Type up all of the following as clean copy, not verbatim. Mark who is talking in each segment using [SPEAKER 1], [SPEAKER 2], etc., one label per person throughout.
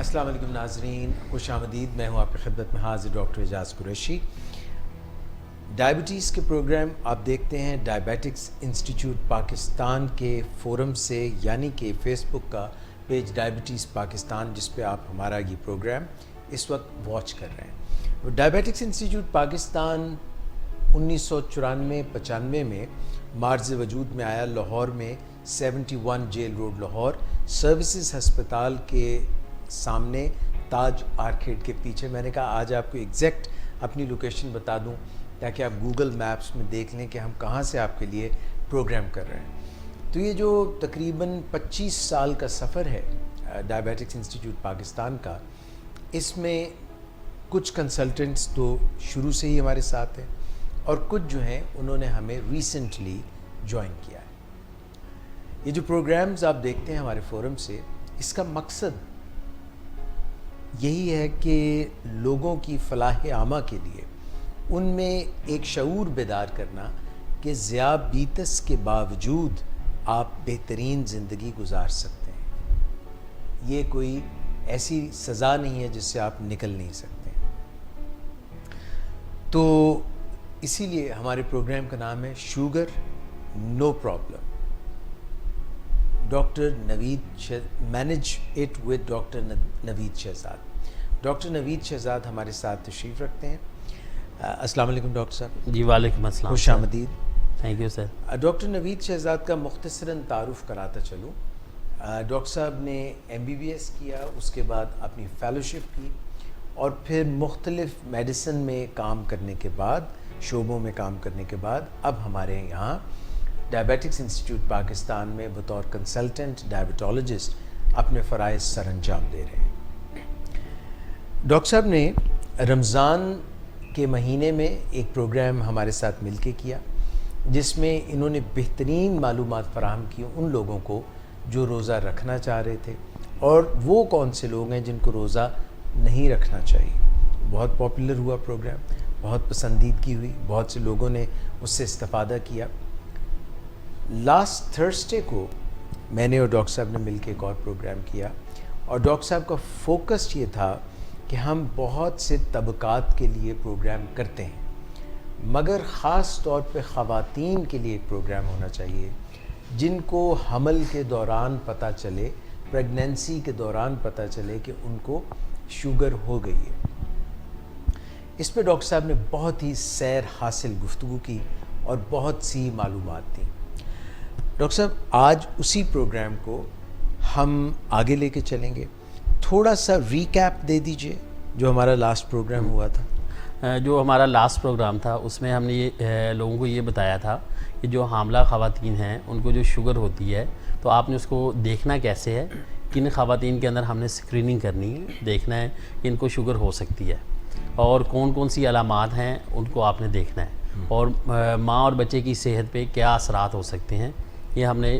[SPEAKER 1] अस्सलाम वालेकुम नाज़रीन, खुशामदीद। मैं हूँ आपकी खिदमत में हाज़िर डॉक्टर एजाज़ कुरैशी। डायबिटीज़ के प्रोग्राम आप देखते हैं डायबिटिक्स इंस्टीट्यूट पाकिस्तान के फोरम से, यानी कि फ़ेसबुक का पेज डायबिटीज़ पाकिस्तान, जिस पे आप हमारा ये प्रोग्राम इस वक्त वॉच कर रहे हैं। डायबिटिक्स इंस्टीट्यूट पाकिस्तान 1994-95 में मार्ज़ वजूद में आया, लाहौर में 71 जेल रोड लाहौर, सर्विसेज हस्पताल के सामने ताज आर्केड के पीछे। मैंने कहा आज आपको एग्जैक्ट अपनी लोकेशन बता दूं ताकि आप गूगल मैप्स में देख लें कि हम कहाँ से आपके लिए प्रोग्राम कर रहे हैं। तो ये जो तकरीबन 25 साल का सफ़र है डायबिटिक्स इंस्टीट्यूट पाकिस्तान का, इसमें कुछ कंसल्टेंट्स तो शुरू से ही हमारे साथ हैं और कुछ जो हैं उन्होंने हमें रिसेंटली ज्वाइन किया है। ये जो प्रोग्राम्स आप देखते हैं हमारे फोरम से, इसका मकसद यही है कि लोगों की फलाह आमा के लिए उनमें एक शऊर बेदार करना कि ज़ियाबीतस के बावजूद आप बेहतरीन ज़िंदगी गुजार सकते हैं। ये कोई ऐसी सज़ा नहीं है जिससे आप निकल नहीं सकते। तो इसीलिए हमारे प्रोग्राम का नाम है sugar no problem, doctor Naveed manage it with doctor Naveed Shahzad. Doctor Naveed Shahzad हमारे साथ तशरीफ़ रखते हैं। अस्सलाम वालेकुम डॉक्टर साहब।
[SPEAKER 2] जी वालेकुम अस्सलाम।
[SPEAKER 1] खुशामदीद।
[SPEAKER 2] Thank you sir.
[SPEAKER 1] Doctor Naveed Shahzad का मुख्तसरन तारुफ़ कराता चलूँ। डॉक्टर साहब ने MBBS किया, उसके बाद अपनी फ़ेलोशिप की और फिर मुख्तलिफ़ मेडिसिन में काम करने के बाद, शोबों में काम करने के बाद, अब हमारे यहाँ डायबिटिक्स इंस्टीट्यूट पाकिस्तान में बतौर कंसल्टेंट डायबिटोलॉजिस्ट अपने फ़राइज़ सर अंजाम दे रहे हैं। डॉक्टर साहब ने रमज़ान के महीने में एक प्रोग्राम हमारे साथ मिलके किया, जिसमें इन्होंने बेहतरीन मालूमात फ़राहम की उन लोगों को जो रोज़ा रखना चाह रहे थे और वो कौन से लोग हैं जिनको रोज़ा नहीं रखना चाहिए। बहुत पॉपुलर हुआ प्रोग्राम, बहुत पसंदीदगी हुई, बहुत से लोगों ने उससे इस्तिफ़ादा किया। लास्ट थर्सडे को मैंने और डॉक्टर साहब ने मिलकर एक और प्रोग्राम किया और डॉक्टर साहब का फोकस ये था कि हम बहुत से तबकात के लिए प्रोग्राम करते हैं, मगर ख़ास तौर पे ख़वातीन के लिए एक प्रोग्राम होना चाहिए जिनको हमल के दौरान पता चले, प्रेगनेंसी के दौरान पता चले कि उनको शुगर हो गई है। इस पे डॉक्टर साहब ने बहुत ही सैर हासिल गुफ्तगू की और बहुत सी मालूमात दी। डॉक्टर साहब, आज उसी प्रोग्राम को हम आगे लेके चलेंगे। थोड़ा सा रीकैप दे दीजिए जो हमारा लास्ट प्रोग्राम हुआ था।
[SPEAKER 2] जो हमारा लास्ट प्रोग्राम था उसमें हमने ये लोगों को ये बताया था कि जो हामला ख़वातीन हैं उनको जो शुगर होती है तो आपने उसको देखना कैसे है, किन ख़वातीन के अंदर हमने स्क्रीनिंग करनी है, देखना है कि इनको शुगर हो सकती है और कौन कौन सी अलामात हैं उनको आपने देखना है और माँ और बच्चे की सेहत पे क्या असरात हो सकते हैं। ये हमने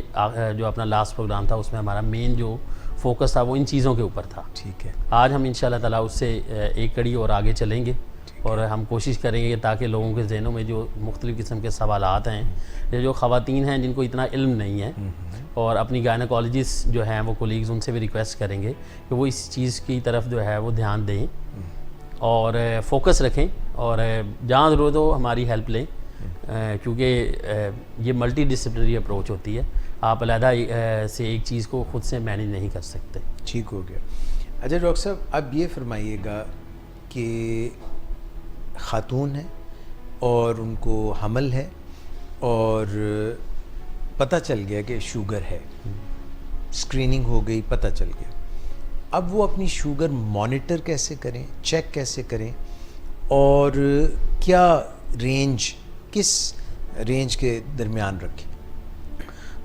[SPEAKER 2] जो अपना लास्ट प्रोग्राम था उसमें हमारा मेन जो फोकस था वो इन चीज़ों के ऊपर था।
[SPEAKER 1] ठीक है।
[SPEAKER 2] आज हम इंशाल्लाह ताला उससे एक कड़ी और आगे चलेंगे और हम कोशिश करेंगे ताकि लोगों के ज़हनों में जो मुख्तलिफ़ किस्म के सवालात हैं, जो ख़वातीन हैं जिनको इतना इल्म नहीं है, और अपनी गायनेकोलॉजिस्ट जो हैं वो कोलीग्स, उनसे भी रिक्वेस्ट करेंगे कि वो इस चीज़ की तरफ जो है वो ध्यान दें और फोकस रखें और जहाँ ज़रूरत हो हमारी हेल्प लें, क्योंकि ये मल्टी डिसिप्लिनरी अप्रोच होती है। आप अलहदा से एक चीज़ को ख़ुद से मैनेज नहीं कर सकते।
[SPEAKER 1] ठीक हो गया। अच्छा डॉक्टर साहब, अब ये फरमाइएगा कि ख़ातून है और उनको हमल है और पता चल गया कि शुगर है, स्क्रीनिंग हो गई, पता चल गया, अब वो अपनी शुगर मॉनिटर कैसे करें, चेक कैसे करें और क्या रेंज, किस रेंज के दरमियान रखें?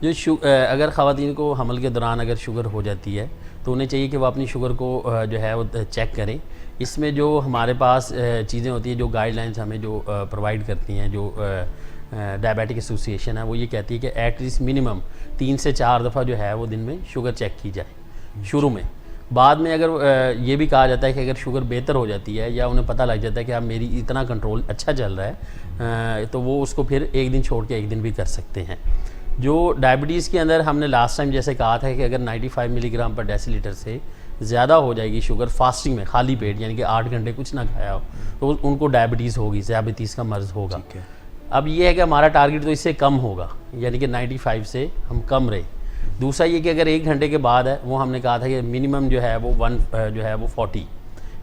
[SPEAKER 2] जो अगर ख़वातीन को हमल के दौरान अगर शुगर हो जाती है तो उन्हें चाहिए कि वो अपनी शुगर को जो है वो चेक करें। इसमें जो हमारे पास चीज़ें होती हैं, जो गाइडलाइंस हमें जो प्रोवाइड करती हैं, जो डायबिटिक एसोसिएशन है, वो ये कहती है कि एटलीस्ट मिनिमम 3 से 4 दफ़ा जो है वो दिन में शुगर चेक की जाए शुरू में। बाद में अगर ये भी कहा जाता है कि अगर शुगर बेहतर हो जाती है या उन्हें पता लग जाता है कि अब मेरी इतना कंट्रोल अच्छा चल रहा है, तो वो उसको फिर एक दिन छोड़ के एक दिन भी कर सकते हैं। जो डायबिटीज़ के अंदर हमने लास्ट टाइम जैसे कहा था कि अगर 95 मिलीग्राम पर डेसीलीटर से ज़्यादा हो जाएगी शुगर फास्टिंग में, खाली पेट यानी कि 8 घंटे कुछ ना खाया हो, तो उनको डायबिटीज़ होगी, ज़ियाबतीस का मर्ज़ होगा।
[SPEAKER 1] ठीक है।
[SPEAKER 2] अब ये है कि हमारा टारगेट तो इससे कम होगा, यानी कि 95 से हम कम रहे। दूसरा ये कि अगर 1 घंटे के बाद है, वो हमने कहा था कि मिनिमम जो है वो 40,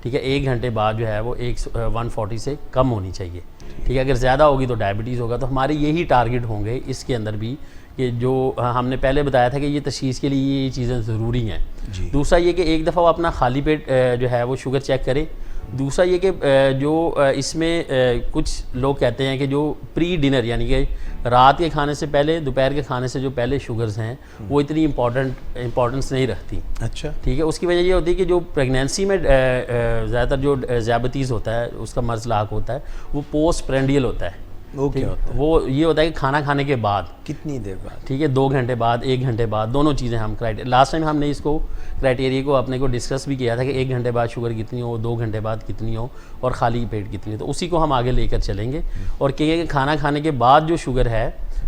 [SPEAKER 2] ठीक है, 1 घंटे बाद जो है वो 140 से कम होनी चाहिए, ठीक है। अगर ज़्यादा होगी तो डायबिटीज़ होगा। तो हमारे यही टारगेट होंगे इसके अंदर भी, कि जो हमने पहले बताया था कि ये तशख़ीस के लिए ये चीज़ें ज़रूरी हैं। दूसरा ये कि एक दफ़ा वो अपना खाली पेट जो है वो शुगर चेक करें। दूसरा ये कि जो इसमें कुछ लोग कहते हैं कि जो प्री डिनर यानी कि रात के खाने से पहले, दोपहर के खाने से जो पहले शुगर्स हैं वो इतनी इम्पोर्टेंस नहीं रखती।
[SPEAKER 1] अच्छा। ठीक
[SPEAKER 2] है, उसकी वजह ये होती है कि जो प्रेगनेंसी में ज़्यादातर जो ज़ियाबतीज़ होता है, उसका मर्ज़ लाक होता है, वो पोस्ट प्रेंडियल होता है।
[SPEAKER 1] वो क्या होता है?
[SPEAKER 2] वो ये होता है कि खाना खाने के बाद
[SPEAKER 1] कितनी देर बाद?
[SPEAKER 2] ठीक है, 2 घंटे बाद, 1 घंटे बाद, दोनों चीज़ें हम लास्ट टाइम हमने इसको क्राइटेरिया को अपने को डिस्कस भी किया था कि 1 घंटे बाद शुगर कितनी हो, 2 घंटे बाद कितनी हो और खाली पेट कितनी हो। तो उसी को हम आगे लेकर चलेंगे और कहेंगे कि खाना खाने के बाद जो शुगर है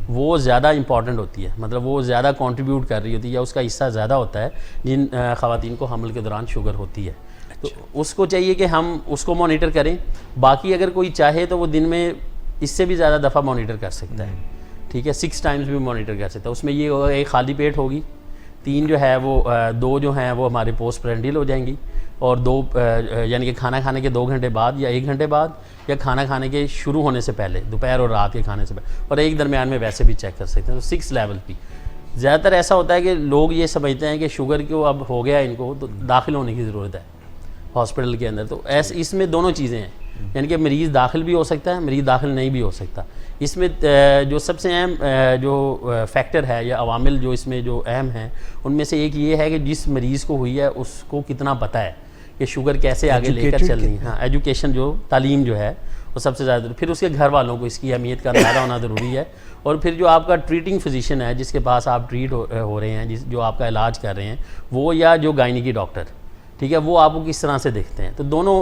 [SPEAKER 2] वो ज़्यादा इंपॉर्टेंट होती है, मतलब वो ज़्यादा कंट्रीब्यूट कर रही होती है या उसका हिस्सा ज़्यादा होता है जिन ख़वातीन को हमल के दौरान शुगर होती है। तो उसको चाहिए कि हम उसको मॉनिटर करें। बाकी अगर कोई चाहे तो वो दिन में इससे भी ज़्यादा दफ़ा मॉनिटर कर सकता है, ठीक है, 6 टाइम्स भी मॉनिटर कर सकता है। उसमें ये होगा, एक खाली पेट होगी, 3 जो है वो 2 जो हैं वो हमारे पोस्ट प्रेंडियल हो जाएंगी और 2 यानी कि खाना खाने के 2 घंटे बाद या 1 घंटे बाद या खाना खाने के शुरू होने से पहले, दोपहर और रात के खाने से पहले, और एक दरमियान में वैसे भी चेक कर सकते हैं। तो 6 लेवल की ज़्यादातर ऐसा होता है कि लोग ये समझते हैं कि शुगर को अब हो गया इनको तो दाखिल होने की ज़रूरत है हॉस्पिटल के अंदर। तो ऐसे इसमें दोनों चीज़ें हैं, यानी कि मरीज़ दाखिल भी हो सकता है, मरीज़ दाखिल नहीं भी हो सकता। इसमें जो सबसे अहम जो फैक्टर है या अवामिल जो इसमें जो अहम हैं, उनमें से एक ये है कि जिस मरीज़ को हुई है उसको कितना पता है कि शुगर कैसे आगे लेकर चलनी है। हाँ, एजुकेशन जो तालीम जो है वो सबसे ज़्यादा। फिर उसके घर वालों को इसकी अहमियत का अंदाज़ा होना ज़रूरी है। और फिर जो आपका ट्रीटिंग फिजिशियन है, जिसके पास आप ट्रीट हो रहे हैं, जो आपका इलाज कर रहे हैं, वो या जो गायनिकी डॉक्टर, ठीक है, वो आपको किस तरह से देखते हैं। तो दोनों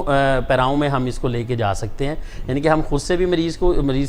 [SPEAKER 2] पैराओं में हम इसको लेके जा सकते हैं, यानी कि हम खुद से भी मरीज़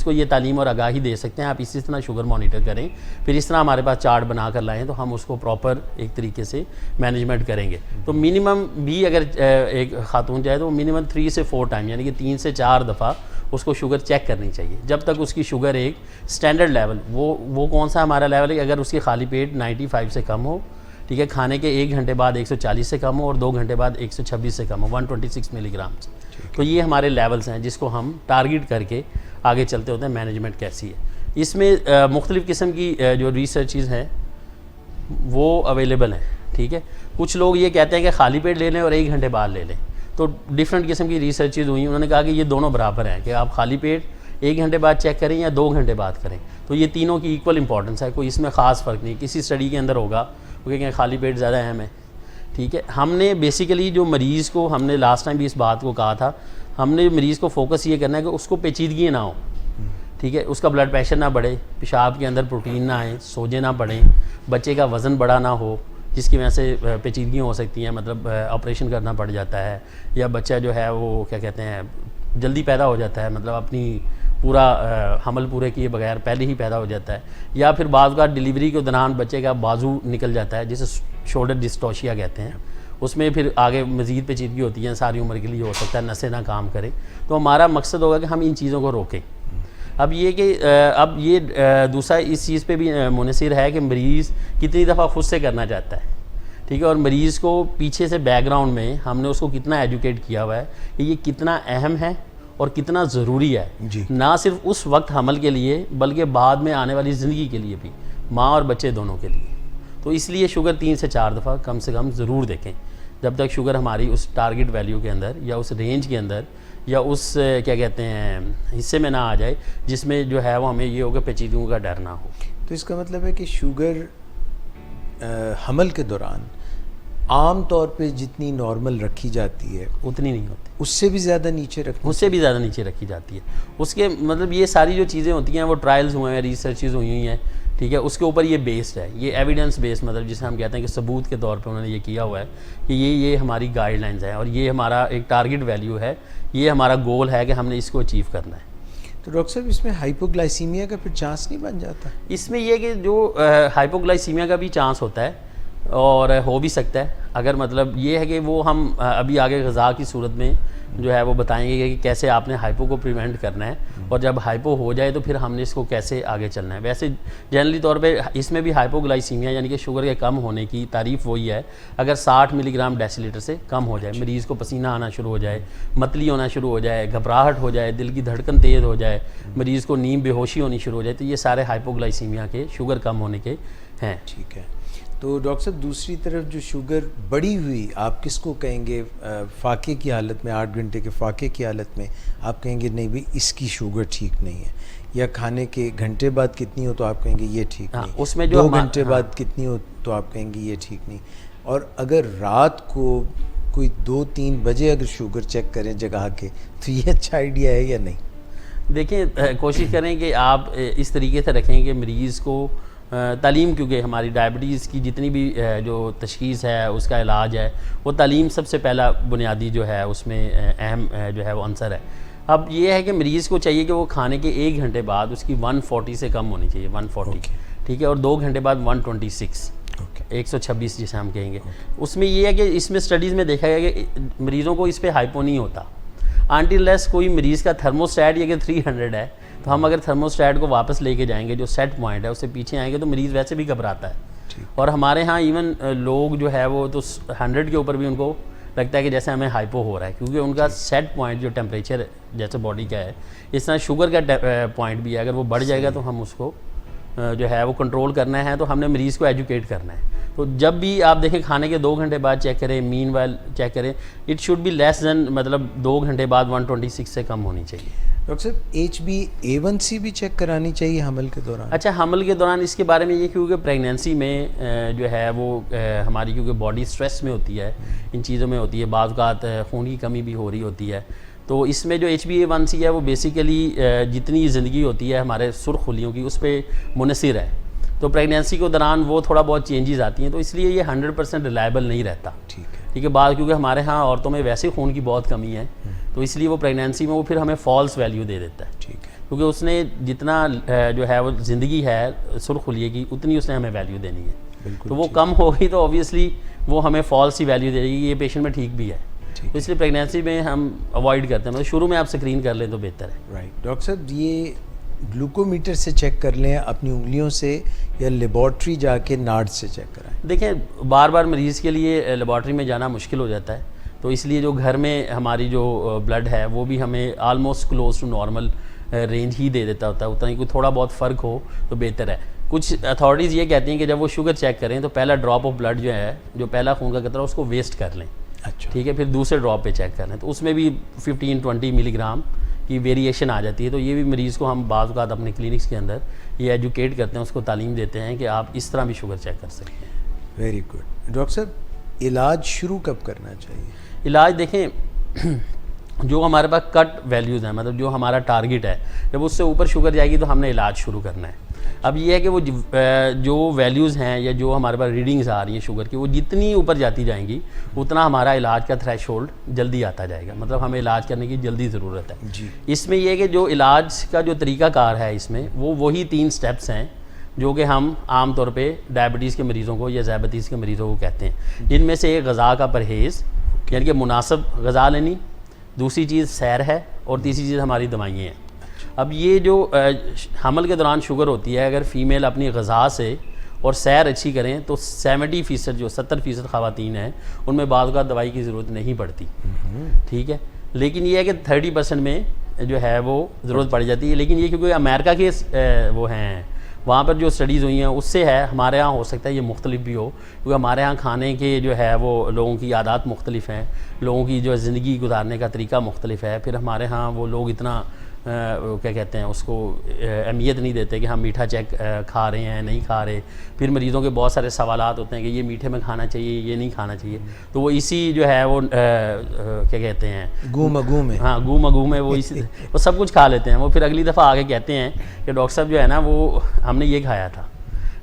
[SPEAKER 2] को ये तालीम और आगाही दे सकते हैं, आप इसी तरह शुगर मॉनिटर करें, फिर इस तरह हमारे पास चार्ट बना कर लाएँ तो हम उसको प्रॉपर एक तरीके से मैनेजमेंट करेंगे। तो मिनिमम भी अगर एक खातून चाहे तो मिनिमम 3 से 4 टाइम यानी कि 3 से 4 दफ़ा उसको शुगर चेक करनी चाहिए, जब तक उसकी शुगर एक स्टैंडर्ड लेवल, वो कौन सा हमारा लेवल है, अगर उसकी खाली पेट 95 से कम हो, ठीक है, खाने के 1 घंटे बाद 140 से कम हो और 2 घंटे बाद 126 से कम हो, 126 मिलीग्राम से। तो ये हमारे लेवल्स हैं जिसको हम टारगेट करके आगे चलते होते हैं। मैनेजमेंट कैसी है, इसमें मुख्तलिफ़ किस्म की जो रिसर्चेज़ हैं वो अवेलेबल हैं, ठीक है। कुछ लोग ये कहते हैं कि खाली पेट ले लें और 1 घंटे बाद ले लें, तो डिफरेंट किस्म की रिसर्चेज़ हुई, उन्होंने कहा कि ये दोनों बराबर हैं कि आप खाली पेट 1 घंटे बाद चेक करें या 2 घंटे बाद करें। तो ये तीनों की इक्वल इंपॉर्टेंस है, कोई इसमें ख़ास फ़र्क नहीं। किसी स्टडी के अंदर होगा क्योंकि खाली पेट ज़्यादा अहम है, ठीक है। हमने बेसिकली जो मरीज़ को, हमने लास्ट टाइम भी इस बात को कहा था, हमने मरीज़ को फोकस ये करना है कि उसको पेचीदगी ना हो, ठीक है, उसका ब्लड प्रेशर ना बढ़े, पेशाब के अंदर प्रोटीन ना आए, सोजे ना पड़ें, बच्चे का वज़न बड़ा ना हो जिसकी वजह से पेचीदगियाँ हो सकती हैं, मतलब ऑपरेशन करना पड़ जाता है, या बच्चा जो है वो क्या कहते हैं जल्दी पैदा हो जाता है, मतलब अपनी पूरा हमल पूरे किए बगैर पहले ही पैदा हो जाता है, या फिर बाज़ का डिलीवरी के दौरान बच्चे का बाजू निकल जाता है जिसे शोल्डर डिस्टोशिया कहते हैं, उसमें फिर आगे मज़ीद पेचीदगी होती है, सारी उम्र के लिए हो सकता है, नसें ना काम करें। तो हमारा मकसद होगा कि हम इन चीज़ों को रोकें। अब ये कि अब ये दूसरा इस चीज़ पे भी मुनसिर है कि मरीज़ कितनी दफ़ा खुद से करना चाहता है, ठीक है, और मरीज़ को पीछे से बैकग्राउंड में हमने उसको कितना एजुकेट किया हुआ है कि ये कितना अहम है और कितना ज़रूरी है, ना सिर्फ उस वक्त हमल के लिए बल्कि बाद में आने वाली ज़िंदगी के लिए भी, माँ और बच्चे दोनों के लिए। तो इसलिए शुगर 3 से 4 दफ़ा कम से कम ज़रूर देखें, जब तक शुगर हमारी उस टारगेट वैल्यू के अंदर या उस रेंज के अंदर या उस क्या कहते हैं हिस्से में ना आ जाए जिसमें जो है वो हमें ये होगा पेचीदगियों का डर ना हो।
[SPEAKER 1] तो इसका मतलब है कि शुगर हमल के दौरान आम तौर पे जितनी नॉर्मल रखी जाती है
[SPEAKER 2] उतनी नहीं होती,
[SPEAKER 1] उससे भी ज़्यादा नीचे रखी जाती है। उसके मतलब ये सारी जो चीज़ें होती हैं वो ट्रायल्स हुए हैं, रिसर्चेज़ हुई हैं, ठीक है, उसके ऊपर ये बेस्ड है, ये एविडेंस बेस्ड, मतलब जिसे हम कहते हैं कि सबूत के तौर पे उन्होंने ये किया हुआ है कि ये हमारी गाइडलाइंस हैं और ये हमारा एक टारगेट वैल्यू है, ये हमारा गोल है कि हमने इसको अचीव करना है। तो डॉक्टर साहब इसमें हाइपोग्लाइसीमिया का फिर चांस नहीं बन जाता?
[SPEAKER 2] इसमें यह कि जो हाइपोग्लाइसीमिया का भी चांस होता है, और हो भी सकता है। अगर मतलब ये है कि वो हम अभी आगे ग़िज़ा की सूरत में जो है वो बताएंगे कि कैसे आपने हाइपो को प्रिवेंट करना है, और जब हाइपो हो जाए तो फिर हमने इसको कैसे आगे चलना है। वैसे जनरली तौर पे इसमें भी हाइपोग्लाइसीमिया यानी कि शुगर के कम होने की तारीफ़ वही है, अगर 60 मिलीग्राम डेसीलीटर से कम हो जाए, मरीज़ को पसीना आना शुरू हो जाए, मतली होना शुरू हो जाए, घबराहट हो जाए, दिल की धड़कन तेज़ हो जाए, मरीज़ को नींद बेहोशी होनी शुरू हो जाए, तो ये सारे हाइपोग्लाइसीमिया के शुगर कम होने के हैं।
[SPEAKER 1] ठीक है। तो डॉक्टर साहब दूसरी तरफ जो शुगर बढ़ी हुई, आप किसको कहेंगे? फाके की हालत में, 8 घंटे के फाके की हालत में आप कहेंगे नहीं भाई इसकी शुगर ठीक नहीं है, या खाने के घंटे बाद कितनी हो तो आप कहेंगे ये ठीक नहीं,
[SPEAKER 2] उसमें जो
[SPEAKER 1] 2 घंटे बाद कितनी हो तो आप कहेंगे ये ठीक नहीं, और अगर रात को कोई 2-3 बजे अगर शुगर चेक करें जगा के तो ये अच्छा आइडिया है या नहीं?
[SPEAKER 2] देखिए, कोशिश करें कि आप इस तरीके से रखें कि मरीज़ को तालीम, क्योंकि हमारी डायबिटीज़ की जितनी भी जो तशख़ीस है उसका इलाज है, वो तालीम सबसे पहला बुनियादी जो है उसमें अहम जो है वो अंसर है। अब ये है कि मरीज़ को चाहिए कि वो खाने के 1 घंटे बाद उसकी 140 से कम होनी चाहिए, 140, ठीक है, और 2 घंटे बाद 126, 126 जिसे हम कहेंगे। उसमें ये है कि इसमें स्टडीज़ में देखा गया कि मरीज़ों को इस पर हाइपो नहीं होता अनटिल कोई मरीज़ का थर्मोस्टैट ये कि 300 है, तो हम अगर थर्मोस्टैट को वापस लेके जाएंगे, जो सेट पॉइंट है उससे पीछे आएंगे, तो मरीज़ वैसे भी घबराता है। और हमारे यहाँ इवन लोग जो है वो तो 100 के ऊपर भी उनको लगता है कि जैसे हमें हाइपो हो रहा है, क्योंकि उनका सेट पॉइंट जो टेम्परेचर जैसे बॉडी का है, इस तरह शुगर का पॉइंट भी है, अगर वो बढ़ जाएगा तो हम उसको जो है वो कंट्रोल करना है, तो हमने मरीज़ को एजुकेट करना है। तो जब भी आप देखें खाने के 2 घंटे बाद चेक करें, मीन वाइल चेक करें, it should be less than, मतलब 2 घंटे बाद 126 से कम होनी चाहिए।
[SPEAKER 1] डॉक्टर साहब HbA1c भी चेक करानी चाहिए हमल के दौरान?
[SPEAKER 2] अच्छा, हमल के दौरान इसके बारे में ये, क्योंकि प्रेगनेंसी में जो है वो हमारी क्योंकि बॉडी स्ट्रेस में होती है, इन चीज़ों में होती है, बाज़ औक़ात खून की कमी भी हो रही होती है, तो इसमें जो HbA1c है वो बेसिकली जितनी ज़िंदगी होती है हमारे सुर्खुलियों की उस पर मुनसिर है, तो प्रेगनेंसी के दौरान वो थोड़ा बहुत चेंजेस आती हैं, तो इसलिए ये 100% रिलायबल नहीं रहता। ठीक है, बाद क्योंकि हमारे यहाँ औरतों में वैसे खून की बहुत कमी है, तो इसलिए वो प्रेगनेंसी में वो फिर हमें फॉल्स वैल्यू दे देता है।
[SPEAKER 1] ठीक है,
[SPEAKER 2] क्योंकि उसने जितना जो है वो ज़िंदगी है सुर्खुलिये की, उतनी उसने हमें वैल्यू देनी है, तो वो कम होगी तो ऑब्वियसली वो हमें फॉल्स ही वैल्यू देगी, ये पेशेंट में ठीक भी है, तो इसलिए प्रेगनेंसी में हम अवॉइड करते हैं, मतलब शुरू में आप स्क्रीन कर लें तो बेहतर है।
[SPEAKER 1] राइट। डॉक्टर साहब ये ग्लूकोमीटर से चेक कर लें अपनी उंगलियों से, या लेबॉर्ट्री जाके नाड़ से चेक कराएं?
[SPEAKER 2] देखें, बार बार मरीज़ के लिए लेबॉर्ट्री में जाना मुश्किल हो जाता है, तो इसलिए जो घर में हमारी जो ब्लड है वो भी हमें almost close to normal range ही दे देता होता है, उतना ही कोई थोड़ा बहुत फ़र्क हो तो बेहतर है। कुछ अथॉरिटीज़ ये कहती हैं कि जब वो शुगर चेक करें तो पहला ड्रॉप ऑफ ब्लड जो है, जो पहला खून का कतरा उसको वेस्ट कर लें।
[SPEAKER 1] अच्छा,
[SPEAKER 2] ठीक है, फिर दूसरे ड्रॉप पे चेक कर लें, तो उसमें भी 15-20 मिलीग्राम की वेरिएशन आ जाती है, तो ये भी मरीज़ को हम बाज़ औक़ात अपने क्लिनिक्स के अंदर ये एजुकेट करते हैं, उसको तालीम देते हैं कि आप इस तरह भी शुगर चेक कर सकते हैं।
[SPEAKER 1] Very good. डॉक्टर साहब इलाज शुरू कब करना चाहिए?
[SPEAKER 2] इलाज देखें, जो हमारे पास कट वैल्यूज़ हैं, मतलब जो हमारा टारगेट है, जब उससे ऊपर शुगर जाएगी तो हमने इलाज शुरू करना है। अब ये है कि वो जो वैल्यूज़ हैं या जो हमारे पास रीडिंग्स आ रही हैं शुगर की, वो जितनी ऊपर जाती जाएंगी उतना हमारा इलाज का थ्रेशोल्ड जल्दी आता जाएगा, मतलब हमें इलाज करने की जल्दी ज़रूरत है
[SPEAKER 1] जी। इसमें
[SPEAKER 2] ये है कि जो इलाज का जो तरीक़ाकार है इसमें वो वही 3 स्टेप्स हैं जो कि हम आम तौर पे डायबिटीज़ के मरीज़ों को या ज़ैबतीज़ के मरीज़ों को कहते हैं, जिनमें से एक ग़ज़ा का परहेज़ यानी कि मुनासिब ग़ज़ा लेनी, दूसरी चीज़ सैर है, और तीसरी चीज़ हमारी दवाइयाँ हैं। अब ये जो हमल के दौरान शुगर होती है, अगर फ़ीमेल अपनी ग़ज़ा से और सैर अच्छी करें तो 70% जो 70% ख़वातीन हैं उनमें बाज़ औक़ात दवाई की ज़रूरत नहीं पड़ती। ठीक है, लेकिन ये है कि 30% में जो है वो ज़रूरत पड़ जाती है, लेकिन ये क्योंकि अमेरिका के वो हैं, वहाँ पर जो स्टडीज़ हुई हैं उससे है, हमारे यहाँ हो सकता है ये मुख्तलिफ भी हो, क्योंकि हमारे यहाँ खाने के जो है वो लोगों की आदत मुख्तलिफ हैं, लोगों की जो ज़िंदगी गुजारने का तरीका मुख्तलिफ है, फिर हमारे यहाँ वो लोग इतना क्या कहते हैं उसको अहमियत नहीं देते कि हम मीठा चेक खा रहे हैं नहीं खा रहे, फिर मरीज़ों के बहुत सारे सवालात होते हैं कि ये मीठे में खाना चाहिए, ये नहीं खाना चाहिए, तो वो इसी जो है वो क्या कहते हैं
[SPEAKER 1] गू मगू में,
[SPEAKER 2] हाँ गू मगू में वो इसी वो सब कुछ खा लेते हैं, वो फिर अगली दफ़ा आके कहते हैं कि डॉक्टर साहब जो है ना वो हमने ये खाया था।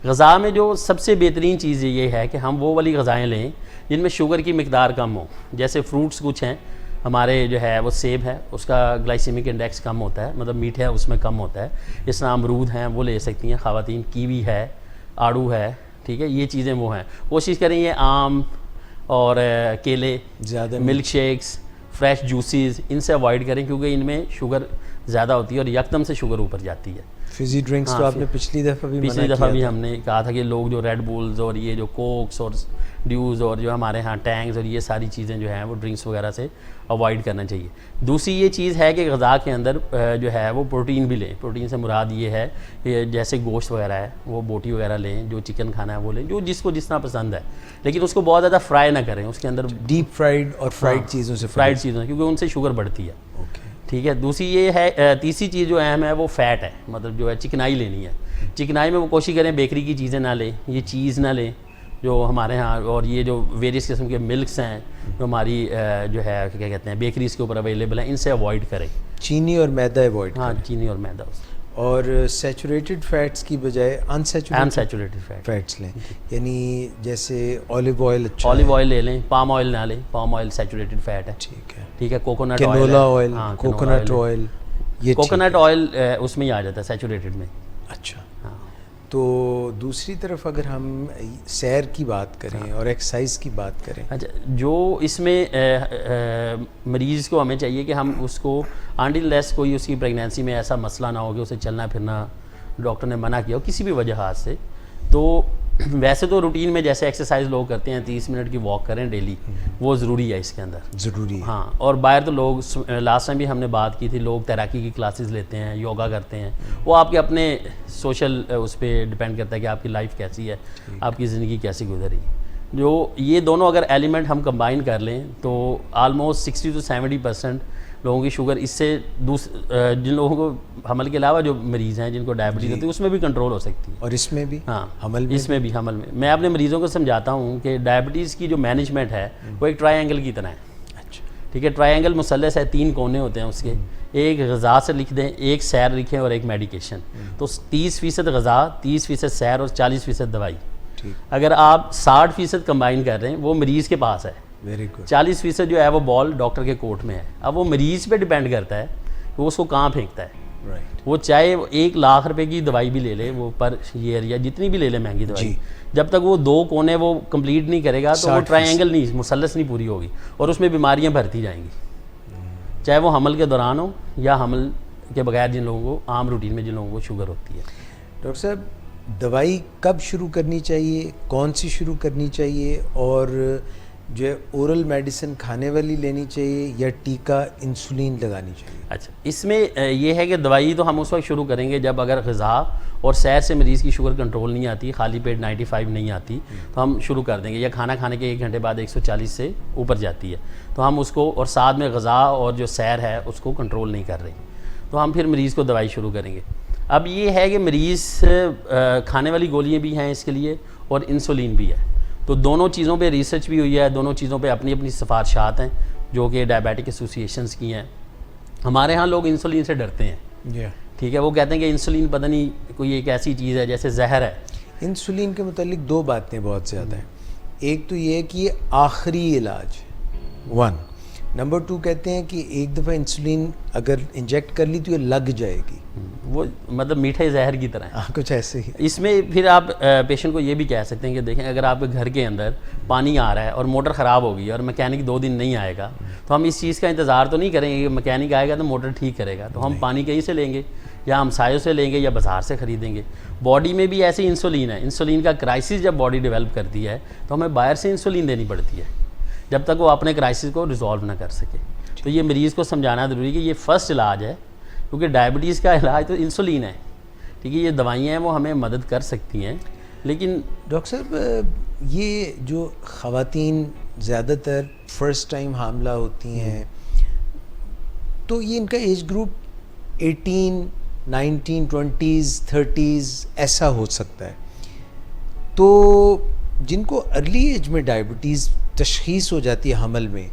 [SPEAKER 2] ग़ज़ा में जो सबसे बेहतरीन चीज़ ये है कि हम वो वाली ग़ज़ाएँ लें जिनमें शुगर की मिकदार कम हो, जैसे फ्रूट्स कुछ हैं हमारे जो है वो सेब है, उसका ग्लाइसेमिक इंडेक्स कम होता है, मतलब मीठा है उसमें कम होता है, इस तरह अमरूद हैं वो ले सकती हैं ख़वातीन, कीवी है, आड़ू है, ठीक है, ये चीज़ें वो हैं। कोशिश करें ये आम और केले,
[SPEAKER 1] ज़्यादा
[SPEAKER 2] मिल्क शेक्स, फ्रेश जूसेस, इनसे अवॉइड करें क्योंकि इनमें शुगर ज़्यादा होती है और यकदम से शुगर ऊपर जाती है।
[SPEAKER 1] फिजी ड्रिंक्स तो आपने पिछली दफ़ा भी
[SPEAKER 2] हमने कहा था कि लोग जो रेड बुल्स और ये जो कोक्स और ड्यूज़ और जो हमारे यहाँ टैंग्स और ये सारी चीज़ें जो हैं वो ड्रिंक्स वगैरह से अवॉइड करना चाहिए। दूसरी ये चीज़ है कि ग़िज़ा के अंदर जो है वो प्रोटीन भी लें। प्रोटीन से मुराद ये है कि जैसे गोश्त वगैरह है वो बोटी वगैरह लें, जो चिकन खाना है वो लें, जो जिसको जितना पसंद है, लेकिन उसको बहुत ज़्यादा फ्राई ना करें। उसके अंदर
[SPEAKER 1] डीप फ्राइड और फ्राइड चीज़ों से
[SPEAKER 2] फ्राइड चीज़ों क्योंकि उनसे शुगर बढ़ती है। ठीक है। दूसरी ये है, तीसरी चीज़ जो अहम है वो फ़ैट है, मतलब जो है चिकनाई लेनी है। चिकनाई में वो कोशिश करें बेकरी की चीज़ें ना लें, ये चीज़ ना लें जो हमारे यहाँ, और ये जो वेरियस किस्म के मिल्क्स हैं जो हमारी जो है क्या कहते हैं बेकरीज़ के ऊपर अवेलेबल हैं, इनसे अवॉइड करें।
[SPEAKER 1] चीनी और मैदा अवॉइड
[SPEAKER 2] हाँ, चीनी और मैदा।
[SPEAKER 1] और सैचुरेटेड फैट्स की बजाय
[SPEAKER 2] अनसैचुरेटेड
[SPEAKER 1] फैट्स लें, यानी जैसे ऑलिव ऑयल।
[SPEAKER 2] ऑलिव ऑयल ले लें, पाम ऑयल ना लें, पाम ऑयल सैचुरेटेड फैट है। ठीक है। कोकोनट
[SPEAKER 1] ऑयल, कोकोनट ऑयल, ये
[SPEAKER 2] कोकोनट ऑयल उसमें ही आ जाता है सैचुरेटेड में।
[SPEAKER 1] अच्छा। हाँ। तो दूसरी तरफ अगर हम सैर की बात करें और एक्सरसाइज की बात करें,
[SPEAKER 2] अच्छा, जो इसमें मरीज़ को हमें चाहिए कि हम उसको अनटिल कोई उसकी प्रेगनेंसी में ऐसा मसला ना हो कि उसे चलना फिरना डॉक्टर ने मना किया हो किसी भी वजह से, तो वैसे तो रूटीन में जैसे एक्सरसाइज लोग करते हैं 30 मिनट की वॉक करें डेली, वो ज़रूरी है इसके अंदर,
[SPEAKER 1] ज़रूरी है।
[SPEAKER 2] हाँ। और बाहर तो लोग, लास्ट टाइम भी हमने बात की थी, लोग तैराकी की क्लासेस लेते हैं, योगा करते हैं, वो आपके अपने सोशल उस पर डिपेंड करता है कि आपकी लाइफ कैसी है, आपकी ज़िंदगी कैसी गुजरी। जो ये दोनों अगर एलिमेंट हम कंबाइन कर लें तो आलमोस्ट 60 to 70% लोगों की शुगर इससे जिन लोगों को हमल के अलावा जो मरीज़ हैं जिनको डायबिटीज़ होती है उसमें भी कंट्रोल हो सकती है।
[SPEAKER 1] और इसमें भी,
[SPEAKER 2] हाँ,
[SPEAKER 1] हमल
[SPEAKER 2] में मैं अपने मरीज़ों को समझाता हूँ कि डायबिटीज़ की जो मैनेजमेंट है वो एक ट्रायंगल की तरह है।
[SPEAKER 1] अच्छा।
[SPEAKER 2] ठीक है। ट्रायंगल मुसल्लस है, 3 कोने होते हैं उसके, एक ग़िज़ा से लिख दें, एक सैर लिखें और एक मेडिकेशन। तो 30% ग़िज़ा, 30% सैर और 40% दवाई। अगर आप 60% कंबाइन कर रहे हैं वो मरीज़ के पास है,
[SPEAKER 1] वेरी गुड।
[SPEAKER 2] 40% जो है वो बॉल डॉक्टर के कोर्ट में है। अब वो मरीज़ पे डिपेंड करता है कि वो उसको कहाँ फेंकता है।
[SPEAKER 1] राइट।
[SPEAKER 2] वो चाहे 1 लाख रुपए की दवाई भी ले ले, वो पर ईयर या जितनी भी ले ले महंगी दवाई, जब तक वो 2 कोने वो कंप्लीट नहीं करेगा तो वो ट्रायंगल नहीं, मुसल्लस नहीं पूरी होगी और उसमें बीमारियाँ बढ़ती जाएंगी, चाहे वो हमल के दौरान हो या हमल के बगैर जिन लोगों को आम रूटीन में जिन लोगों को शुगर होती है।
[SPEAKER 1] डॉक्टर साहब, दवाई कब शुरू करनी चाहिए, कौन सी शुरू करनी चाहिए, और जो है ओरल मेडिसिन खाने वाली लेनी चाहिए या टीका इंसुलिन लगानी चाहिए?
[SPEAKER 2] अच्छा, इसमें ये है कि दवाई तो हम उस वक्त शुरू करेंगे जब अगर ग़िज़ा और सैर से मरीज़ की शुगर कंट्रोल नहीं आती, खाली पेट 95 नहीं आती, तो हम शुरू कर देंगे, या खाना खाने के 1 घंटे बाद 140 से ऊपर जाती है तो हम उसको, और साथ में ग़िज़ा और जो सैर है उसको कंट्रोल नहीं कर रहे, तो हम फिर मरीज़ को दवाई शुरू करेंगे। अब ये है कि मरीज़ खाने वाली गोलियाँ भी हैं इसके लिए और इंसुलिन भी है, तो दोनों चीज़ों पे रिसर्च भी हुई है, दोनों चीज़ों पे अपनी अपनी सिफारिशात हैं जो कि डायबिटिक एसोसिएशंस की हैं। हमारे यहाँ लोग इंसुलिन से डरते हैं। ठीक है। वो कहते हैं कि इंसुलिन पता नहीं कोई एक ऐसी चीज़ है जैसे जहर है।
[SPEAKER 1] इंसुलिन के मुतालिक 2 बातें बहुत ज़्यादा हैं। एक तो ये है कि ये आखिरी इलाज है, 1। नंबर 2 कहते हैं कि एक दफ़ा इंसुलिन अगर इंजेक्ट कर ली तो ये लग जाएगी,
[SPEAKER 2] वो मतलब मीठे जहर की तरह है।
[SPEAKER 1] कुछ ऐसे ही।
[SPEAKER 2] इसमें फिर आप पेशेंट को ये भी कह सकते हैं कि देखें, अगर आपके घर के अंदर पानी आ रहा है और मोटर ख़राब हो गई और मैकेनिक 2 दिन नहीं आएगा, तो हम इस चीज़ का इंतज़ार तो नहीं करेंगे कि मैकेनिक आएगा तो मोटर ठीक करेगा, तो हम पानी कहीं से लेंगे, या हमसायों से लेंगे या बाज़ार से ख़रीदेंगे। बॉडी में भी ऐसी इंसुलिन है, इंसुलिन का क्राइसिस जब बॉडी डेवलप करती है तो हमें बाहर से इंसुलिन देनी पड़ती है जब तक वो अपने क्राइसिस को रिजॉल्व ना कर सके। तो ये मरीज़ को समझाना ज़रूरी है कि ये फ़र्स्ट इलाज है, क्योंकि डायबिटीज़ का इलाज तो इंसुलिन है। ठीक है। ये दवाइयाँ हैं वो हमें मदद कर सकती हैं, लेकिन
[SPEAKER 1] डॉक्टर साहब ये जो ख़वातीन ज़्यादातर फ़र्स्ट टाइम हामला होती हैं, तो ये इनका एज ग्रुप 18, 19, 20s, 30s ऐसा हो सकता है, तो जिनको अर्ली एज में डायबिटीज़ तशख़ीस हो जाती है हमल में,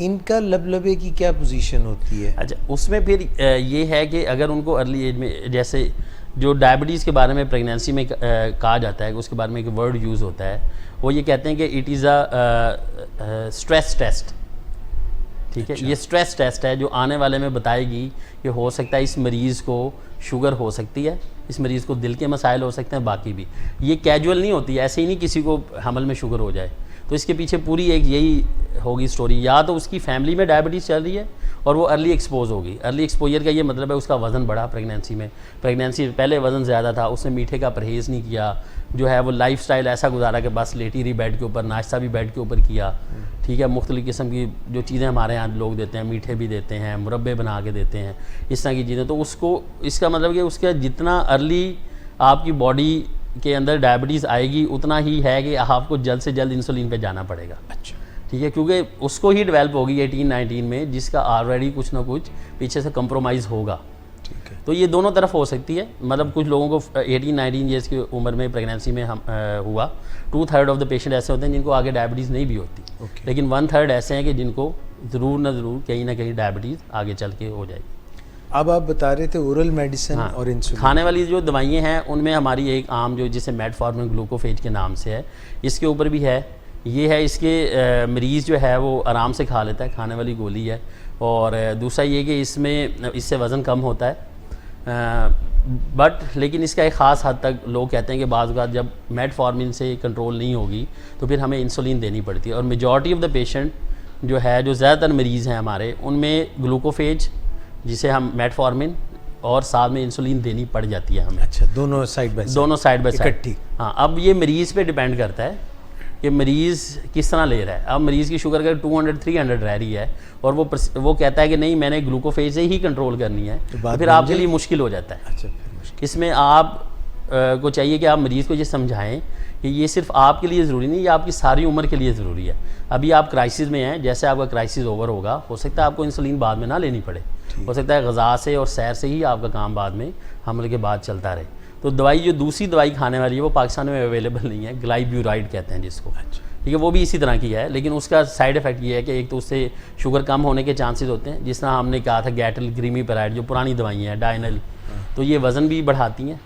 [SPEAKER 1] इनका लबलबे की क्या पोजीशन होती है?
[SPEAKER 2] अच्छा, उसमें फिर ये है कि अगर उनको अर्ली एज में, जैसे जो डायबिटीज़ के बारे में प्रेगनेंसी में कहा जाता है, उसके बारे में एक वर्ड यूज़ होता है, वो ये कहते हैं कि it is a stress test. ठीक है। ये स्ट्रेस टेस्ट है जो आने वाले में बताएगी कि हो सकता है इस मरीज़ को शुगर हो सकती है, इस मरीज़ को दिल के मसाइल हो सकते हैं, बाकी भी। ये कैजुअल नहीं होती है, ऐसे ही नहीं किसी को हमल में शुगर हो जाए। तो इसके पीछे पूरी एक यही होगी स्टोरी, या तो उसकी फैमिली में डायबिटीज़ चल रही है और वो अर्ली एक्सपोज होगी। अर्ली एक्सपोजर का ये मतलब है उसका वज़न बढ़ा प्रेगनेंसी में, प्रेगनेंसी पहले वज़न ज़्यादा था, उसने मीठे का परहेज़ नहीं किया, जो है वो लाइफस्टाइल ऐसा गुजारा कि बस लेटी रही बेड के ऊपर, नाश्ता भी बेड के ऊपर किया, ठीक है। मुख्तलिफ़ किस्म की जो चीज़ें हमारे यहाँ लोग देते हैं, मीठे भी देते हैं, मुरब्बे बना के देते हैं, इस तरह की चीज़ें। तो उसको, इसका मतलब कि उसका जितना अर्ली आपकी बॉडी के अंदर डायबिटीज़ आएगी उतना ही है कि आपको जल्द से जल्द इंसुलिन पे जाना पड़ेगा।
[SPEAKER 1] अच्छा,
[SPEAKER 2] ठीक है, क्योंकि उसको ही डेवलप होगी 18-19 में, जिसका ऑलरेडी कुछ ना कुछ पीछे से कंप्रोमाइज़ होगा।
[SPEAKER 1] ठीक है।
[SPEAKER 2] तो ये दोनों तरफ हो सकती है। मतलब कुछ लोगों को 18-19 ईयर्स की उम्र में प्रेगनेंसी में हम हुआ, 2/3 ऑफ द पेशेंट ऐसे होते हैं जिनको आगे डायबिटीज़ नहीं भी होती, लेकिन 1/3 ऐसे हैं कि जिनको ज़रूर ना कहीं डायबिटीज़ आगे चल के हो जाएगी।
[SPEAKER 1] अब आप बता रहे थे ओरल मेडिसिन और इंसुलिन।
[SPEAKER 2] खाने वाली जो दवाइयाँ हैं उनमें हमारी एक आम जो जिसे मेटफॉर्मिन ग्लूकोफेज के नाम से है, इसके ऊपर भी है। ये है, इसके मरीज़ जो है वो आराम से खा लेता है, खाने वाली गोली है। और दूसरा ये कि इसमें इससे वज़न कम होता है, बट लेकिन इसका एक ख़ास हद तक लोग कहते हैं कि बाज़ औक़ात जब मेटफॉर्मिन से कंट्रोल नहीं होगी तो फिर हमें इंसुलिन देनी पड़ती है। और मेजॉरिटी ऑफ द पेशेंट जो है, जो ज़्यादातर मरीज़ हैं हमारे, उनमें ग्लूकोफेज जिसे हम मेटफॉर्मिन और साथ में इंसुलिन देनी पड़ जाती है हमें।
[SPEAKER 1] अच्छा, दोनों साइड बाय साइड
[SPEAKER 2] इकट्ठी। हाँ, अब ये मरीज़ पे डिपेंड करता है कि मरीज़ किस तरह ले रहा है। अब मरीज़ की शुगर अगर 200-300 रह रही है और वो कहता है कि नहीं मैंने ग्लूकोफेज से ही कंट्रोल करनी है, तो फिर आपके लिए मुश्किल हो जाता है।
[SPEAKER 1] अच्छा, फिर मुश्किल।
[SPEAKER 2] इसमें आप को चाहिए कि आप मरीज़ को ये समझाएं कि ये सिर्फ आपके लिए ज़रूरी नहीं, ये आपकी सारी उम्र के लिए ज़रूरी है। अभी आप क्राइसिस में हैं, जैसे आपका क्राइसिस ओवर होगा, हो सकता है आपको इंसुलिन बाद में ना लेनी पड़े, हो सकता है ग़िज़ा से और सैर से ही आपका काम बाद में हमले के बाद चलता रहे। तो दवाई, जो दूसरी दवाई खाने वाली है, वो पाकिस्तान में अवेलेबल नहीं है, ग्लाइब्यूराइड कहते हैं जिसको। ठीक है, वो भी इसी तरह की है, लेकिन उसका साइड इफ़ेक्ट ये है कि एक तो उससे शुगर कम होने के चांसेस होते हैं, जिस तरह हमने कहा था गैटल ग्रीमीपेराइड जो पुरानी दवाइयाँ हैं, डायनल, तो ये वज़न भी बढ़ाती हैं।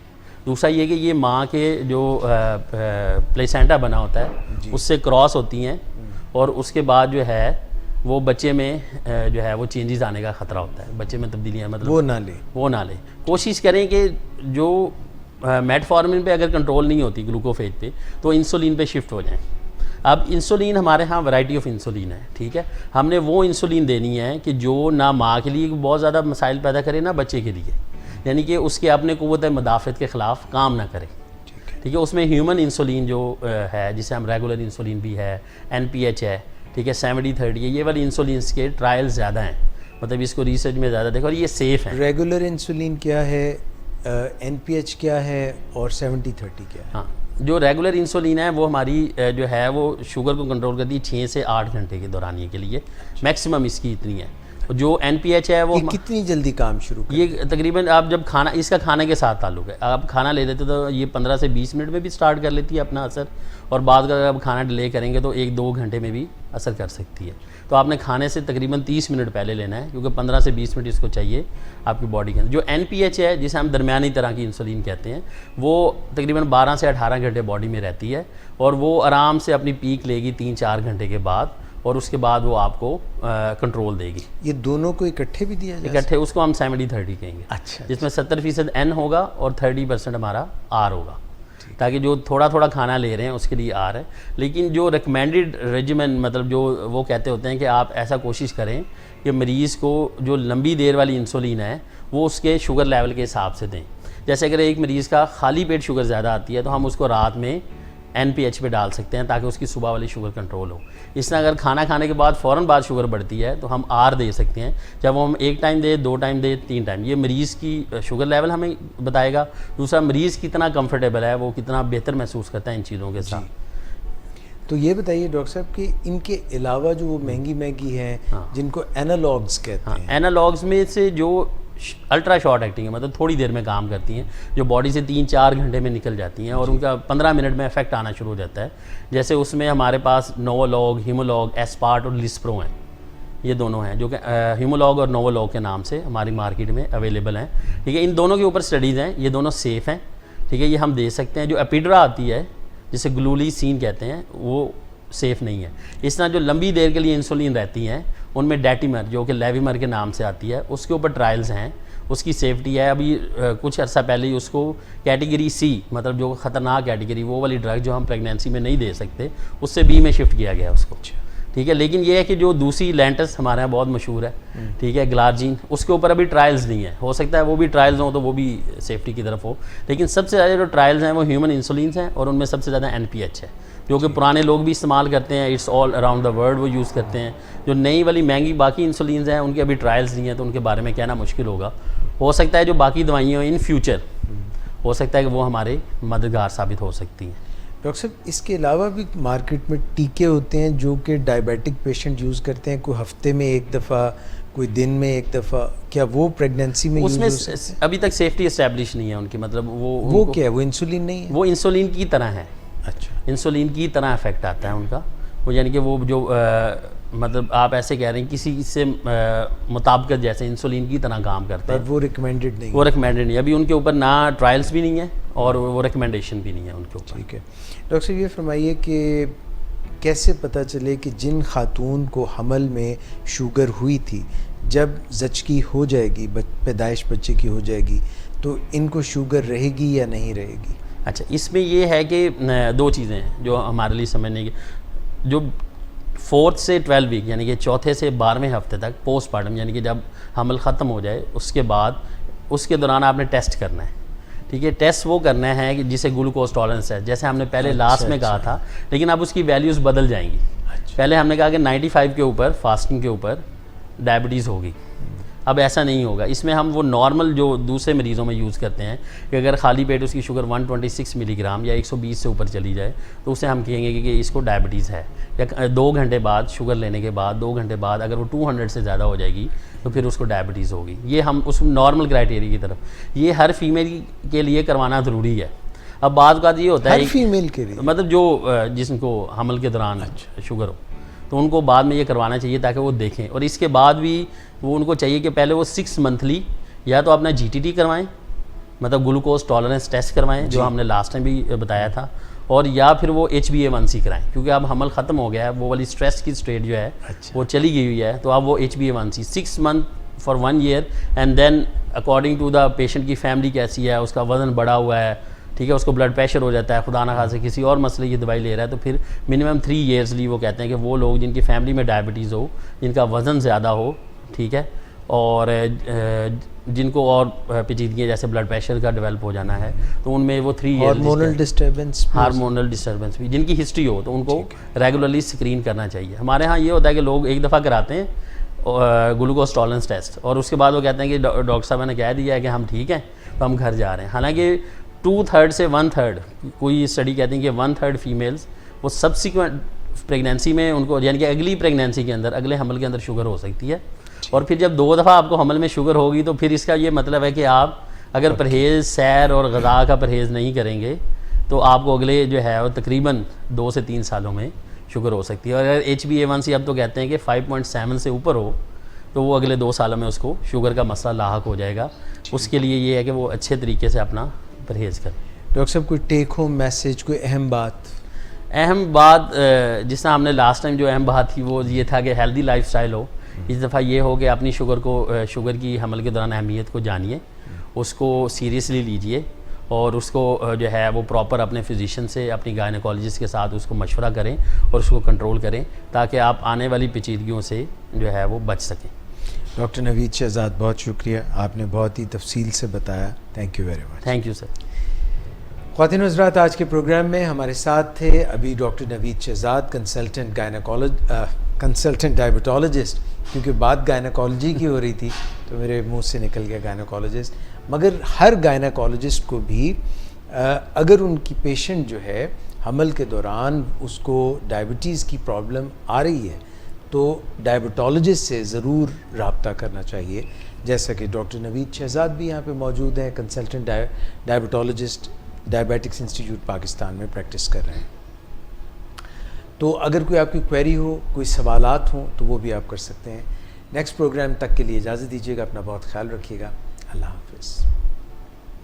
[SPEAKER 2] दूसरा ये कि ये माँ के जो प्लेसेंटा बना होता है उससे क्रॉस होती हैं और उसके बाद जो है वो बच्चे में जो है वो चेंजेस आने का ख़तरा होता है, बच्चे में तब्दीलियाँ, मतलब वो ना ले। कोशिश करें कि जो मेटफॉर्मिन पे अगर कंट्रोल नहीं होती ग्लूकोफेज पे, तो इंसुलिन पे शिफ्ट हो जाएं। अब इंसुलिन हमारे यहाँ वैरायटी ऑफ इंसुलिन है, ठीक है। हमने वो इंसुलिन देनी है कि जो ना माँ के लिए बहुत ज़्यादा मसाइल पैदा करे, ना बच्चे के लिए, यानी कि उसके अपने क़ुव्वत मदाफ़त के ख़िलाफ़ काम ना करे, ठीक है। उसमें ह्यूमन इंसुलिन जो है, जिसे हम रेगुलर इंसुलिन भी है, NPH है, ठीक है, 70-30 है, ये वाली इंसुलिन के ट्रायल ज़्यादा हैं, मतलब इसको रिसर्च में ज़्यादा देखो और ये सेफ़ है।
[SPEAKER 1] रेगुलर इंसुलिन क्या है, NPH क्या है और 70-30 क्या है?
[SPEAKER 2] हाँ, जो रेगुलर इंसुलिन है वो हमारी जो है वो शुगर को कंट्रोल करती है 6 से 8 घंटे के दौरानिए के लिए, मैक्सिमम इसकी इतनी है। जो NPH है वो
[SPEAKER 1] कितनी जल्दी काम शुरू करती है?
[SPEAKER 2] ये तकरीबन आप जब खाना, इसका खाने के साथ ताल्लुक़ है, आप खाना ले लेते तो ये 15 से 20 मिनट में भी स्टार्ट कर लेती है अपना असर, और बाद अगर आप खाना डिले करेंगे तो 1-2 घंटे में भी असर कर सकती है। तो आपने खाने से तकरीबन 30 मिनट पहले लेना है, क्योंकि 15 से 20 मिनट इसको चाहिए आपकी बॉडी के अंदर। जो NPH है, जिसे हम दरमियानी तरह की इंसुलिन कहते हैं, वो तकरीबन 12 से 18 घंटे बॉडी में रहती है और वो आराम से अपनी पीक लेगी 3-4 घंटे के बाद, और उसके बाद वो आपको कंट्रोल देगी।
[SPEAKER 1] ये दोनों को इकट्ठे भी दिया जाए?
[SPEAKER 2] इकट्ठे, उसको हम 70-30 कहेंगे।
[SPEAKER 1] अच्छा,
[SPEAKER 2] जिसमें 70% N होगा और 30% हमारा R होगा, ताकि जो थोड़ा थोड़ा खाना ले रहे हैं उसके लिए R है। लेकिन जो रिकमेंडेड रेजिमेंट, मतलब जो वो कहते होते हैं कि आप ऐसा कोशिश करें कि मरीज़ को जो लंबी देर वाली इंसुलिन है वो उसके शुगर लेवल के हिसाब से दें। जैसे अगर एक मरीज़ का खाली पेट शुगर ज़्यादा आती है तो हम उसको रात में NPH पे डाल सकते हैं ताकि उसकी सुबह वाली शुगर कंट्रोल हो। इस तरह अगर खाना खाने के बाद फ़ौरन बाद शुगर बढ़ती है तो हम R दे सकते हैं, जब हम 1 टाइम दे, 2 टाइम दे, 3 टाइम। ये मरीज़ की शुगर लेवल हमें बताएगा। दूसरा, मरीज़ कितना कंफर्टेबल है, वो कितना बेहतर महसूस करता है इन चीज़ों के साथ।
[SPEAKER 1] तो ये बताइए डॉक्टर साहब कि इनके अलावा जो वो महंगी हैं, जिनको एनालॉग्स कहते हैं,
[SPEAKER 2] एनालॉग्स में से जो अल्ट्रा शॉर्ट एक्टिंग है, मतलब थोड़ी देर में काम करती हैं, जो बॉडी से 3-4 घंटे में निकल जाती हैं और उनका 15 मिनट में इफेक्ट आना शुरू हो जाता है। जैसे उसमें हमारे पास नोवोलॉग, हीमोलॉग, एस्पार्ट और लिस्प्रो हैं। ये दोनों हैं जो कि हीमोलॉग और नोवोलॉग के नाम से हमारी मार्केट में अवेलेबल हैं, ठीक है। इन दोनों के ऊपर स्टडीज़ हैं, ये दोनों सेफ़ हैं, ठीक है। ये हम दे सकते हैं। जो एपिड्रा आती है, जिसे ग्लूलीसीन कहते हैं, वो सेफ़ नहीं है। इस तरह जो लंबी देर के लिए इंसुलिन रहती हैं उनमें डैटिमर जो कि लेविमर के नाम से आती है, उसके ऊपर ट्रायल्स हैं, उसकी सेफ्टी है। अभी कुछ अर्सा पहले ही उसको कैटेगरी सी, मतलब जो ख़तरनाक कैटेगरी, वो वाली ड्रग जो हम प्रेगनेंसी में नहीं दे सकते, उससे बी में शिफ्ट किया गया उसको, ठीक है। लेकिन ये है कि जो दूसरी लेंटस हमारे यहाँ बहुत मशहूर है, ठीक है, ग्लार्जीन, उसके ऊपर अभी ट्रायल्स नहीं है। हो सकता है वो भी ट्रायल्स हों तो वो भी सेफ्टी की तरफ हो, लेकिन सबसे ज़्यादा जो ट्रायल्स हैं वो ह्यूमन इंसुलिन हैं और उनमें सबसे ज़्यादा NPH है, जो कि पुराने लोग भी इस्तेमाल करते हैं, it's all around the world वो यूज़ करते हैं। जो नई वाली महंगी बाकी इंसुलिन हैं उनके अभी ट्रायल्स नहीं हैं, तो उनके बारे में कहना मुश्किल होगा। हो सकता है जो बाकी दवाइयाँ इन फ्यूचर हो सकता है कि वो हमारे मददगार साबित हो सकती हैं।
[SPEAKER 1] डॉक्टर साहब, इसके अलावा भी मार्केट में टीके होते हैं जो कि डायबिटिक पेशेंट यूज़ करते हैं, कोई हफ्ते में एक दफ़ा, कोई दिन में एक दफ़ा, क्या वो प्रेगनेंसी में
[SPEAKER 2] उसमें
[SPEAKER 1] यूज़ हो सकते हैं?
[SPEAKER 2] अभी तक सेफ्टी इस्टेब्लिश नहीं है उनकी, मतलब
[SPEAKER 1] वो क्या है, वो इंसुलिन नहीं है?
[SPEAKER 2] वो इंसुलिन की तरह है।
[SPEAKER 1] अच्छा,
[SPEAKER 2] इंसुलिन की तरह इफेक्ट आता है उनका, वो यानी कि वो जो मतलब आप ऐसे कह रहे हैं किसी से मुताबिकत जैसे इंसुलिन की तरह काम करते
[SPEAKER 1] पर
[SPEAKER 2] हैं,
[SPEAKER 1] वो रिकमेंडेड नहीं
[SPEAKER 2] वो रिकमेंडेड नहीं। अभी उनके ऊपर ना ट्रायल्स भी नहीं है और वो रिकमेंडेशन भी नहीं है उनके ऊपर।
[SPEAKER 1] ठीक है। डॉक्टर साहब, ये फरमाइए कि कैसे पता चले कि जिन खातून को हमल में शुगर हुई थी, जब ज़चगी हो जाएगी, पैदाइश बच्चे की हो जाएगी, तो इनको शुगर रहेगी या नहीं रहेगी?
[SPEAKER 2] अच्छा, इसमें ये है कि दो चीज़ें हैं जो हमारे लिए समझने की। जो 4 से 12 वीक यानी कि चौथे से 12वें हफ्ते तक पोस्टमार्टम, यानी कि जब हमल ख़त्म हो जाए उसके बाद, उसके दौरान आपने टेस्ट करना है, ठीक है। टेस्ट वो करना है कि जिसे ग्लूकोज टॉलरेंस है, जैसे हमने पहले लास्ट में कहा था, लेकिन अब उसकी वैल्यूज़ बदल जाएंगी। पहले हमने कहा कि 95 के ऊपर फास्टिंग के ऊपर डायबिटीज़ होगी, अब ऐसा नहीं होगा। इसमें हम वो नॉर्मल जो दूसरे मरीज़ों में यूज़ करते हैं कि अगर खाली पेट उसकी शुगर 126 मिलीग्राम या 120 से ऊपर चली जाए तो उसे हम कहेंगे कि इसको डायबिटीज़ है। या 2 घंटे बाद शुगर लेने के बाद 2 घंटे बाद अगर वो 200 से ज़्यादा हो जाएगी तो फिर उसको डायबिटीज़ होगी। ये हम उस नॉर्मल क्राइटेरिया की तरफ, ये हर फीमेल के लिए करवाना ज़रूरी है। अब बाद का ये होता है
[SPEAKER 1] फीमेल के लिए,
[SPEAKER 2] मतलब जो जिसको हमल के दौरान शुगर हो तो उनको बाद में ये करवाना चाहिए ताकि वो देखें। और इसके बाद भी वो उनको चाहिए कि पहले वो 6 मंथली या तो अपना GTT करवाएं, मतलब ग्लूकोज टॉलरेंस टेस्ट करवाएं जो हमने लास्ट टाइम भी बताया था, और या फिर वो HbA1c कराएं, क्योंकि अब हमल ख़त्म हो गया है, वो वाली स्ट्रेस की स्टेट जो है वो चली गई हुई है। तो अब वो HbA1c 6 month for 1 year, and then according to the patient की फैमिली कैसी है, उसका वज़न बढ़ा हुआ है, ठीक है, उसको ब्लड प्रेशर हो जाता है, खुदा ना खासे किसी और मसले की दवाई ले रहा है, तो फिर मिनिमम 3 ईयर्सली वो कहते हैं कि वो लोग जिनकी फैमिली में डायबिटीज़ हो, जिनका वज़न ज़्यादा हो, ठीक है, और जिनको और पेचीदगियाँ जैसे ब्लड प्रेशर का डेवलप हो जाना है, तो उनमें वो 3 ईयर हार्मोनल डिस्टर्बेंस भी जिनकी हिस्ट्री हो तो उनको रेगुलरली स्क्रीन करना चाहिए। हमारे यहाँ ये होता है कि लोग एक दफ़ा कराते हैं ग्लूकोज टॉलरेंस टेस्ट और उसके बाद वो कहते हैं कि डॉक्टर साहब ने कह दिया है कि हम ठीक हैं तो हम घर जा रहे हैं। हालांकि 2/3 से 1/3, कोई स्टडी कहती है कि 1/3 फीमेल्स वो सब्सिक्वेंट प्रेगनेंसी में उनको, यानी कि अगली प्रेगनेंसी के अंदर, अगले हमल के अंदर शुगर हो सकती है। और फिर जब 2 दफ़ा आपको हमल में शुगर होगी तो फिर इसका ये मतलब है कि आप अगर परहेज़, सैर और ग़िज़ा का परहेज़ नहीं करेंगे तो आपको अगले जो है वो तकरीबन 2 से 3 सालों में शुगर हो सकती है। और अगर HbA1c अब तो कहते हैं कि 5.7 से ऊपर हो तो वो अगले 2 सालों में उसको शुगर का मसला लाहक हो जाएगा। उसके लिए ये है कि वो अच्छे तरीके से अपना परहेज़ करें।
[SPEAKER 1] डॉक्टर साहब, कोई टेक होम मैसेज, कोई अहम बात?
[SPEAKER 2] जिस तरह हमने लास्ट टाइम जो अहम बात थी वो ये था कि हेल्दी लाइफस्टाइल हो। इस दफ़ा ये हो कि अपनी शुगर की हमल के दौरान अहमियत को जानिए, उसको सीरियसली लीजिए और उसको जो है वो प्रॉपर अपने फिजिशियन से, अपनी गायनेकोलॉजिस्ट के साथ उसको मशवरा करें और उसको कंट्रोल करें ताकि आप आने वाली पेचीदगियों से जो है वो बच सकें।
[SPEAKER 1] डॉक्टर नवीद शहजाद, बहुत शुक्रिया, आपने बहुत ही तफसील से बताया। Thank you very much.
[SPEAKER 2] Thank you sir.
[SPEAKER 1] ख्वातीन और हज़रात, आज के प्रोग्राम में हमारे साथ थे अभी doctor Naveed Shahzad, consultant diabetologist, क्योंकि बात गायनेकोलॉजी की हो रही थी तो मेरे मुंह से निकल गया गायनेकोलॉजिस्ट। मगर हर गायनेकोलॉजिस्ट को भी अगर उनकी पेशेंट जो है हमल के दौरान उसको डायबिटीज़ की प्रॉब्लम आ रही है तो डायबिटोलॉजिस्ट से ज़रूर रब्ता करना चाहिए। जैसा कि डॉक्टर नवीद शहजाद भी यहाँ पे मौजूद हैं, consultant diabetologist, diabetics institute Pakistan में प्रैक्टिस कर रहे हैं। तो अगर कोई आपकी क्वेरी हो, कोई सवालात हों तो वो भी आप कर सकते हैं। नेक्स्ट प्रोग्राम तक के लिए इजाज़त दीजिएगा, अपना बहुत ख्याल रखिएगा। अल्लाह हाफ़िज़।